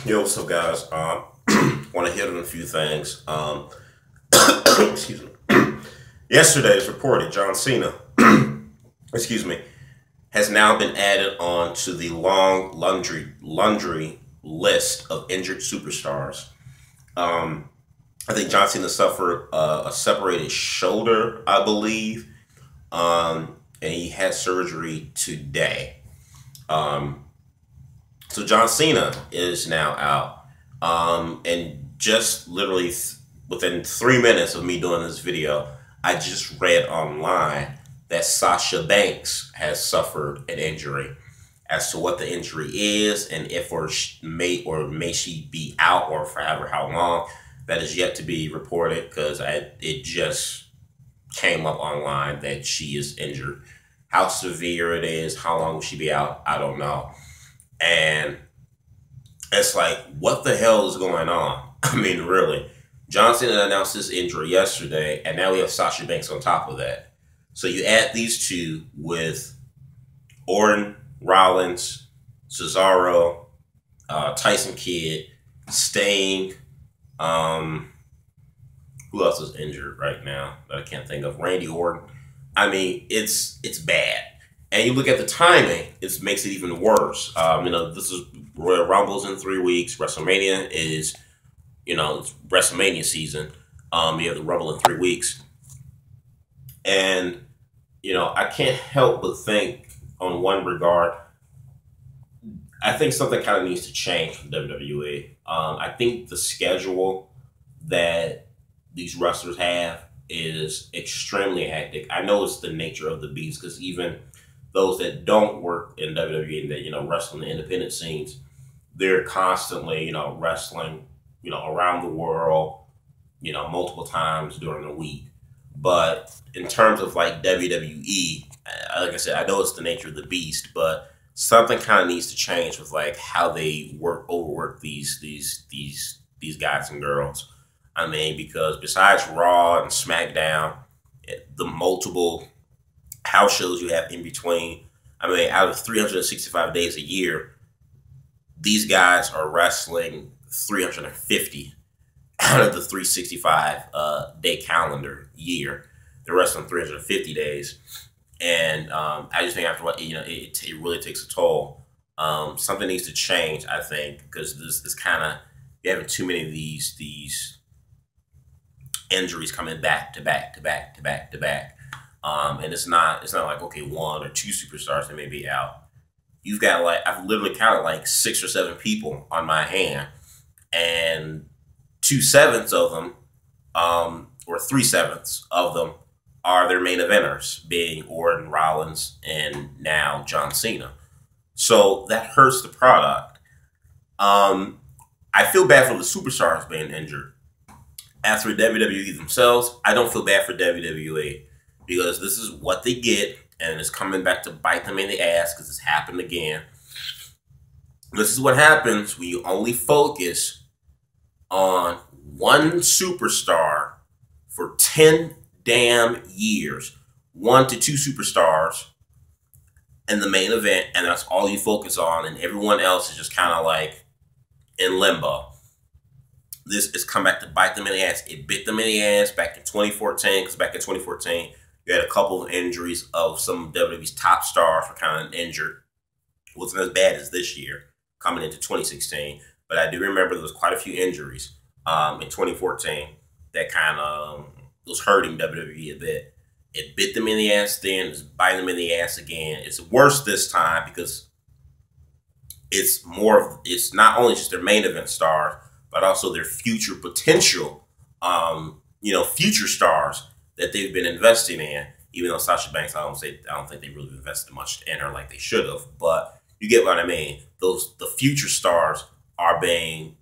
Yo, what's up, guys? Want to hit on a few things. Excuse me. Yesterday, it's reported John Cena, excuse me, has now been added on to the long laundry list of injured superstars. I think John Cena suffered a separated shoulder, I believe, and he had surgery today. Um, So John Cena is now out. And just literally within 3 minutes of me doing this video, I just read online that Sasha Banks has suffered an injury. As to what the injury is and if or may she be out or forever how long, that is yet to be reported because it just came up online that she is injured. How severe it is, how long will she be out, I don't know. And it's like, what the hell is going on? I mean, really. John Cena announced his injury yesterday, and now we have Sasha Banks on top of that. So you add these two with Orton, Rollins, Cesaro, Tyson Kidd, Sting. Who else is injured right now that I can't think of? Randy Orton. I mean, it's bad. And you look at the timing, it makes it even worse. This is Royal Rumble's in 3 weeks. WrestleMania is, it's WrestleMania season. You have the Rumble in 3 weeks. And, I can't help but think on one regard, I think something kind of needs to change from WWE. I think the schedule that these wrestlers have is extremely hectic. I know it's the nature of the beast because even those that don't work in WWE and that, wrestle in the independent scenes, they're constantly, wrestling, around the world, multiple times during the week. But in terms of like WWE, like I said, I know it's the nature of the beast, but something kind of needs to change with like how they overwork these guys and girls. I mean, because besides Raw and SmackDown, the multiple house shows you have in between. I mean, out of 365 days a year, these guys are wrestling 350 out of the 365 day calendar year. They're wrestling 350 days. And I just think after what, it really takes a toll. Something needs to change, I think, because this is kind of, you're having too many of these injuries coming back to back to back to back to back. And it's not like, okay, one or two superstars that may be out. You've got I've literally counted like 6 or 7 people on my hand, and 2/7 of them, or 3/7 of them are their main eventers, being Orton, Rollins, and now John Cena. So that hurts the product. I feel bad for the superstars being injured. As for WWE themselves, I don't feel bad for WWE. Because this is what they get, and it's coming back to bite them in the ass because it's happened again. This is what happens when you only focus on one superstar for 10 damn years. 1 to 2 superstars in the main event, and that's all you focus on, and everyone else is just kind of like in limbo. This is come back to bite them in the ass. It bit them in the ass back in 2014, because back in 2014, you had a couple of injuries of some of WWE's top stars were kind of injured. It wasn't as bad as this year, coming into 2016. But I do remember there was quite a few injuries in 2014 that kind of was hurting WWE a bit. It bit them in the ass then, it's biting them in the ass again. It's worse this time because it's not only just their main event stars, but also their future potential, future stars that they've been investing in. Even though Sasha Banks, I don't think they really invested much in her like they should have. But you get what I mean. The future stars are being,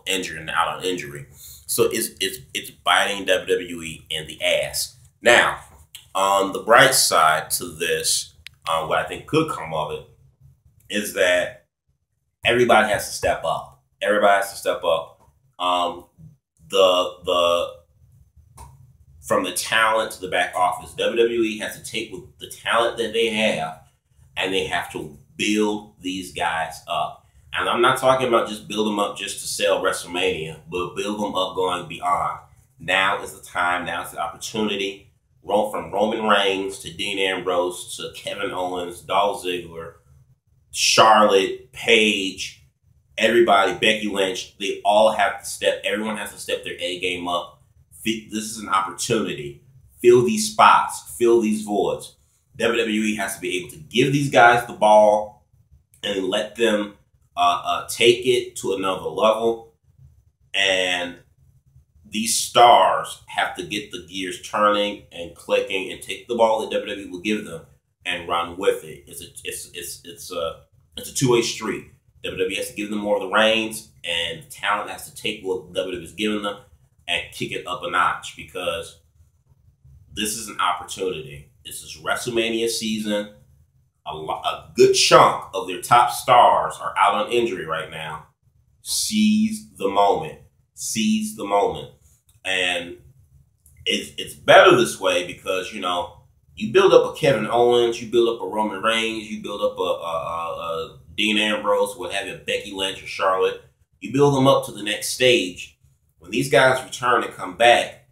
injured and out on injury. So it's biting WWE in the ass. Now, on the bright side to this, what I think could come of it is that everybody has to step up. Everybody has to step up. From the talent to the back office, WWE has to take with the talent that they have, and they have to build these guys up. And I'm not talking about just build them up just to sell WrestleMania, but build them up going beyond. Now is the time. Now is the opportunity. From Roman Reigns to Dean Ambrose to Kevin Owens, Dolph Ziggler, Charlotte, Paige, everybody, Becky Lynch, they all have to step, everyone has to step their A game up. This is an opportunity. Fill these spots, fill these voids. WWE has to be able to give these guys the ball and let them take it to another level. And these stars have to get the gears turning and clicking and take the ball that WWE will give them and run with it. It's a two-way street. WWE has to give them more of the reins, and the talent has to take what WWE is giving them and kick it up a notch, because this is an opportunity. This is WrestleMania season. A good chunk of their top stars are out on injury right now. Seize the moment. Seize the moment. And it's better this way because, you know, you build up a Kevin Owens, you build up a Roman Reigns, you build up a Dean Ambrose, what have you, Becky Lynch or Charlotte. You build them up to the next stage. When these guys return and come back,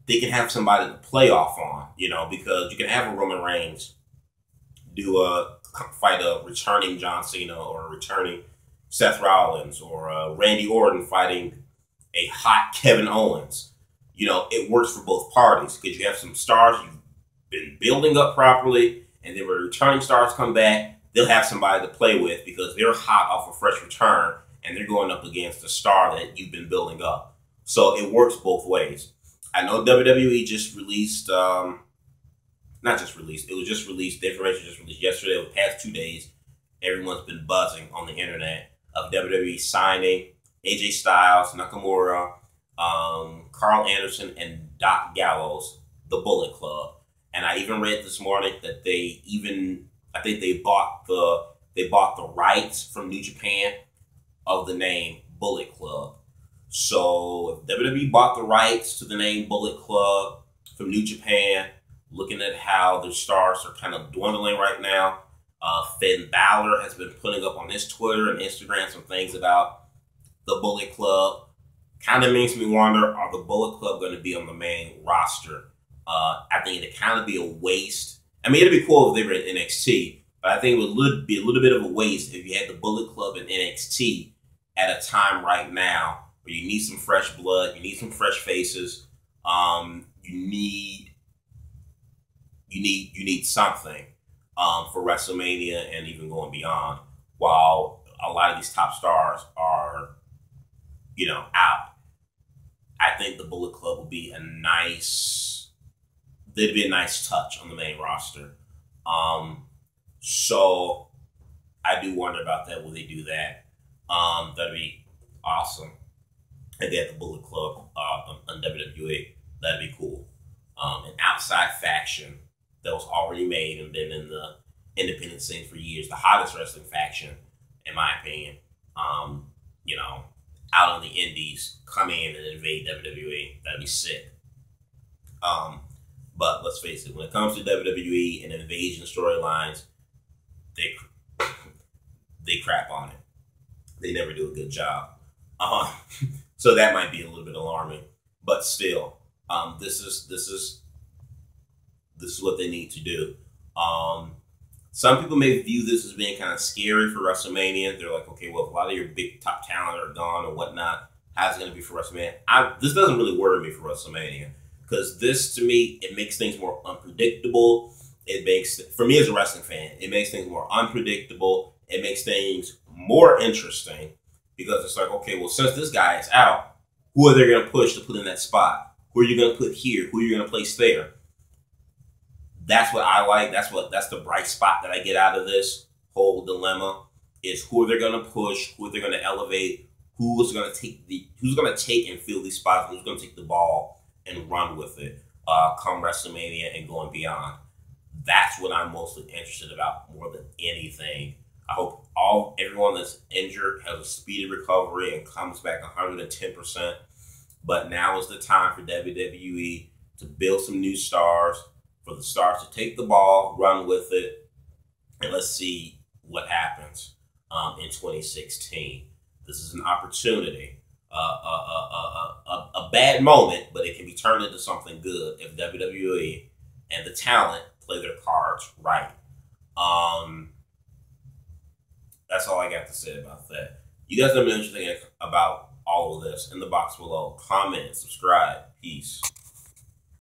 they can have somebody to play off on, you know, because you can have a Roman Reigns fight a returning John Cena or a returning Seth Rollins or Randy Orton fighting a hot Kevin Owens. You know, it works for both parties because you have some stars you've been building up properly, and then when returning stars come back, they'll have somebody to play with because they're hot off a fresh return and they're going up against a star that you've been building up. So it works both ways. I know WWE just released, not just released, it was just released, the information just released yesterday, over the past 2 days. Everyone's been buzzing on the internet of WWE signing AJ Styles, Nakamura, Carl Anderson, and Doc Gallows, the Bullet Club. And I even read this morning that I think they bought the rights from New Japan of the name Bullet Club. So if WWE bought the rights to the name Bullet Club from New Japan, looking at how their stars are kind of dwindling right now, Finn Balor has been putting up on his Twitter and Instagram some things about the Bullet Club. Kind of makes me wonder, are the Bullet Club going to be on the main roster? I think it'd kind of be a waste. I mean, it'd be cool if they were in NXT, but I think it would be a little bit of a waste if you had the Bullet Club in NXT at a time right now where you need some fresh blood, you need some fresh faces, you need something for WrestleMania and even going beyond. While a lot of these top stars are, you know, out, I think the Bullet Club would be they'd be a nice touch on the main roster. So I do wonder about that. Will they do that? That'd be awesome. If they had the Bullet Club on WWE, that'd be cool. An outside faction that was already made and been in the independent scene for years, the hottest wrestling faction, in my opinion. You know, out on the indies, come in and invade WWE. That'd be sick. But let's face it, when it comes to WWE and invasion storylines, they crap on it. They never do a good job. So that might be a little bit alarming, but still, this is what they need to do. Some people may view this as being kind of scary for WrestleMania. They're like, okay, well, if a lot of your big top talent are gone or whatnot, how's it going to be for WrestleMania? This doesn't really worry me for WrestleMania because this, to me, it makes things more unpredictable. For me as a wrestling fan, it makes things more unpredictable. It makes things more interesting because it's like, okay, well, since this guy is out, who are they going to push to put in that spot? Who are you going to put here? Who are you going to place there? That's what I like. That's the bright spot that I get out of this whole dilemma is who are they going to push, who are they going to elevate, who's going to take and fill these spots, who's going to take the ball and run with it come WrestleMania and going beyond. That's what I'm mostly interested about more than anything. I hope everyone that's injured has a speedy recovery and comes back 110%. But now is the time for WWE to build some new stars, for the stars to take the ball, run with it, and let's see what happens. in 2016. This is an opportunity, a bad moment, but it can be turned into something good if WWE and the talent play their cards right. Um, that's all I got to say about that. You guys let me know what you think about all of this in the box below. Comment, subscribe. Peace.